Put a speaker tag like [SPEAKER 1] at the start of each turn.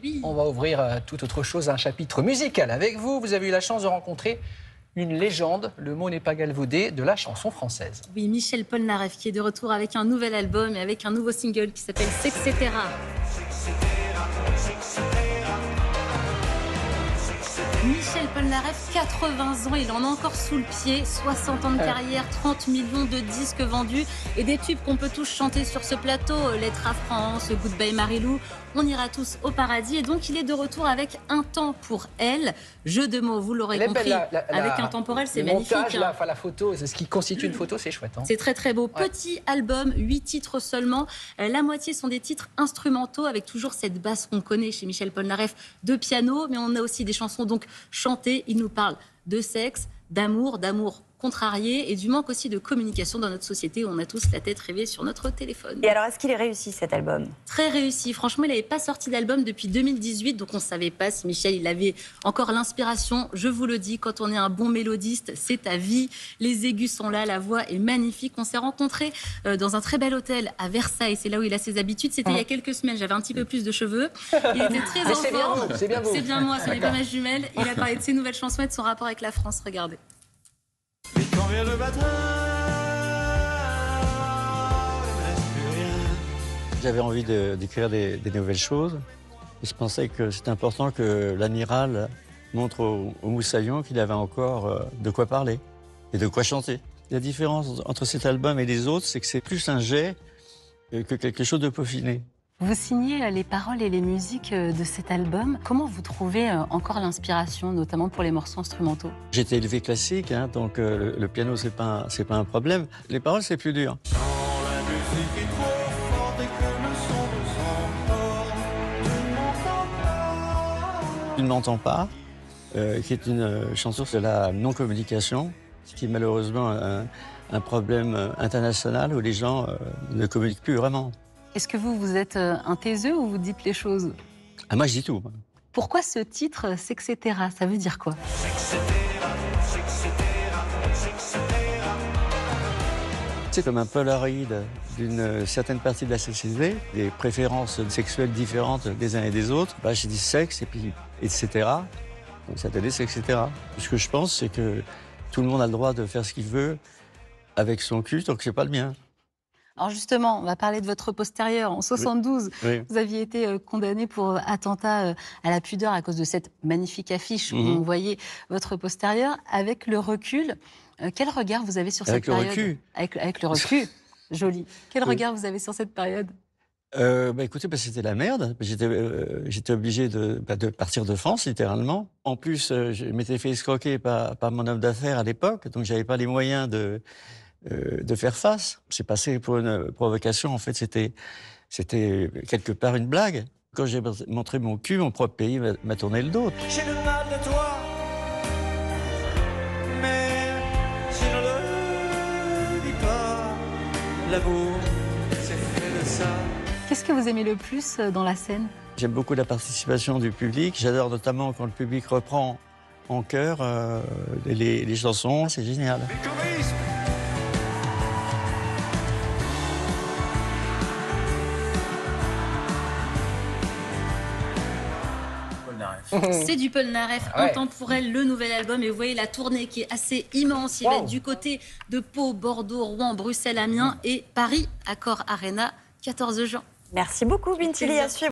[SPEAKER 1] Oui.
[SPEAKER 2] On va ouvrir tout autre chose, un chapitre musical avec vous. Vous avez eu la chance de rencontrer une légende, le mot n'est pas galvaudé, de la chanson française.
[SPEAKER 1] Oui, Michel Polnareff qui est de retour avec un nouvel album et avec un nouveau single qui s'appelle Sexcetera. Michel Polnareff, 80 ans, il en a encore sous le pied, 60 ans de carrière, 30 millions de disques vendus et des tubes qu'on peut tous chanter sur ce plateau, Lettre à France, Goodbye Marilou, on ira tous au paradis. Et donc il est de retour avec Un temps pour elle, jeu de mots, vous l'aurez compris, avec Intemporel, c'est magnifique.
[SPEAKER 2] Montage, la photo, c'est ce qui constitue une photo, c'est chouette. Hein.
[SPEAKER 1] C'est très très beau, petit album, 8 titres seulement, la moitié sont des titres instrumentaux avec toujours cette basse qu'on connaît chez Michel Polnareff de piano, mais on a aussi des chansons donc chantées. Il nous parle de sexe, d'amour contrarié et du manque aussi de communication dans notre société où on a tous la tête rêvée sur notre téléphone.
[SPEAKER 3] Et alors, est-ce qu'il est réussi cet album?
[SPEAKER 1] Très réussi. Franchement, il n'avait pas sorti d'album depuis 2018, donc on ne savait pas si Michel il avait encore l'inspiration. Je vous le dis, quand on est un bon mélodiste, c'est ta vie. Les aigus sont là, la voix est magnifique. On s'est rencontrés dans un très bel hôtel à Versailles. C'est là où il a ses habitudes. C'était il y a quelques semaines. J'avais un petit peu plus de cheveux. Il était très en forme.
[SPEAKER 2] C'est bien vous.
[SPEAKER 1] C'est bien moi, ce n'est pas ma jumelle. Il a parlé de ses nouvelles chansons et de son rapport avec la France. Regardez.
[SPEAKER 4] Et quand vient le matin, il ne reste plus rien.
[SPEAKER 5] J'avais envie d'écrire des nouvelles choses. Et je pensais que c'était important que l'amiral montre au Moussaillon qu'il avait encore de quoi parler et de quoi chanter. La différence entre cet album et les autres, c'est que c'est plus un jet que quelque chose de peaufiné.
[SPEAKER 1] Vous signez les paroles et les musiques de cet album. Comment vous trouvez encore l'inspiration, notamment pour les morceaux instrumentaux?
[SPEAKER 5] J'étais élevé classique, hein, donc le piano, c'est pas un problème. Les paroles, c'est plus dur.
[SPEAKER 4] Quand la musique est trop forte et que le son ne s'entend pas,
[SPEAKER 5] Tu ne m'entends pas, qui est une chanson sur la non-communication, ce qui est malheureusement un problème international où les gens ne communiquent plus vraiment.
[SPEAKER 1] Est-ce que vous êtes un taiseux ou vous dites les choses?
[SPEAKER 5] Ah, moi, je dis tout.
[SPEAKER 1] Pourquoi ce titre, Sexcetera? Ça veut dire quoi?
[SPEAKER 5] C'est comme un polaroid d'une certaine partie de la société, des préférences sexuelles différentes des uns et des autres. Bah, j'ai dit sexe et puis etc. Donc ça t'a dit etc. Ce que je pense, c'est que tout le monde a le droit de faire ce qu'il veut avec son cul, donc c'est pas le mien.
[SPEAKER 1] Alors justement, on va parler de votre postérieur. En 72,
[SPEAKER 5] Oui.
[SPEAKER 1] vous aviez été condamné pour attentat à la pudeur à cause de cette magnifique affiche où on voyait votre postérieur. Avec le recul, quel regard vous avez sur cette période? Avec le recul, joli. Quel regard vous avez sur cette période?
[SPEAKER 5] Écoutez, c'était la merde. J'étais obligé de partir de France, littéralement. En plus, je m'étais fait escroquer par mon homme d'affaires à l'époque, donc j'avais pas les moyens de faire face. C'est passé pour une provocation. En fait, c'était quelque part une blague. Quand j'ai montré mon cul, mon propre pays m'a tourné le dos.
[SPEAKER 4] j'ai le mal de toi. Mais je ne le dis pas. L'amour, c'est fait de ça.
[SPEAKER 1] Qu'est-ce que vous aimez le plus dans la scène?
[SPEAKER 5] J'aime beaucoup la participation du public. J'adore notamment quand le public reprend en chœur les chansons. C'est génial.
[SPEAKER 4] L'égoïsme.
[SPEAKER 1] C'est du Polnareff, Intemporel, le nouvel album. Et vous voyez la tournée qui est assez immense. Il va être du côté de Pau, Bordeaux, Rouen, Bruxelles, Amiens et Paris, Accor Arena, 14 juin.
[SPEAKER 3] Merci beaucoup, Bintili. À suivre.